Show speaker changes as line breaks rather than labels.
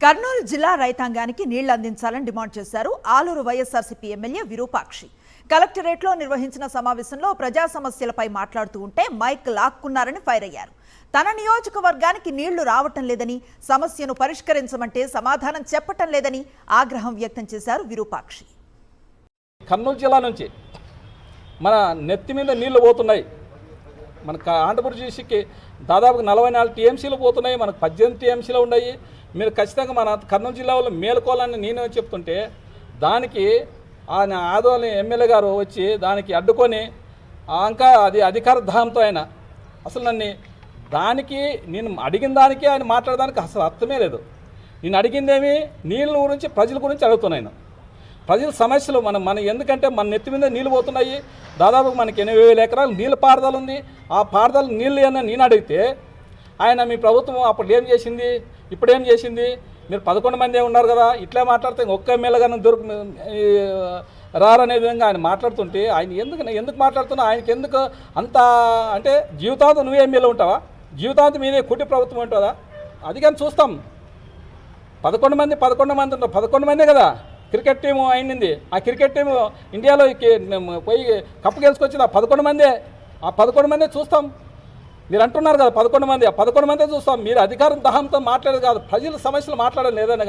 కర్నూలు జిల్లా రైతాంగానికి నీళ్లు అందించాలని డిమాండ్ చేశారు ఆలూరు వైఎస్ఆర్సీపీ ఎమ్మెల్యే విరూపాక్షి. కలెక్టరేట్లో నిర్వహించిన సమావేశంలో ప్రజా సమస్యలపై మాట్లాడుతూ ఉంటే మైక్ లాక్కున్నారని ఫైర్ అయ్యారు. తన నియోజకవర్గానికి నీళ్లు రావటం లేదని, సమస్యను పరిష్కరించమంటే సమాధానం చెప్పటం లేదని ఆగ్రహం వ్యక్తం చేశారు విరూపాక్షి.
కర్నూలు జిల్లా నుంచి మన నెత్తి మీద నీళ్లు పోతున్నాయి. మన ఆంధ్రప్రదేశ్కి దాదాపు 44 టీఎంసీలు పోతున్నాయి, మనకు 18 టీఎంసీలు ఉన్నాయి. మీరు ఖచ్చితంగా మన కర్నూలు జిల్లా వాళ్ళు మేలుకోవాలని నేను చెప్తుంటే దానికి ఆయన ఆదోని ఎమ్మెల్యే గారు వచ్చి దానికి అడ్డుకొని ఇంకా అది అధికార దాహంతో ఆయన అసలు దానికి నేను అడిగిన దానికి ఆయన మాట్లాడడానికి అసలు అర్థమే లేదు. నేను అడిగిందేమి నీళ్ళ గురించి, ప్రజల గురించి అడుగుతున్నాను. ప్రజల సమస్యలు మన ఎందుకంటే మన నెత్తి మీద నీళ్ళు పోతున్నాయి. దాదాపు మనకి 80,000 ఎకరాలు నీళ్ళ పారుదల ఉంది. ఆ పారుదల నీళ్ళు అని నేను అడిగితే ఆయన మీ ప్రభుత్వం అప్పుడు ఏం చేసింది, ఇప్పుడు ఏం చేసింది, మీరు 11 మందే ఉన్నారు కదా, ఇట్లా మాట్లాడితే ఒక్క ఎమ్మెల్యేగా రారనే విధంగా ఆయన మాట్లాడుతుంటే ఆయన ఎందుకు మాట్లాడుతున్నా, ఆయనకి ఎందుకు అంత అంటే జీవితాంతం నువ్వే ఎమ్మెల్యే ఉంటావా, జీవితాంతం మీదే కుటి ప్రభుత్వం ఉంటుందా? అది కానీ చూస్తాం. 11 మంది ఉన్నారు, 11 మందే కదా క్రికెట్ టీము అయింది. ఆ క్రికెట్ టీము ఇండియాలో పోయి కప్పు గెలుచుకొచ్చింది ఆ 11 మందే. ఆ 11 మందే చూస్తాం. మీరు అంటున్నారు కదా 11 మంది, ఆ 11 మందే చూస్తాం. మీరు అధికారం దహంతో మాట్లాడేది కాదు, ప్రజల సమస్యలు మాట్లాడడం లేదని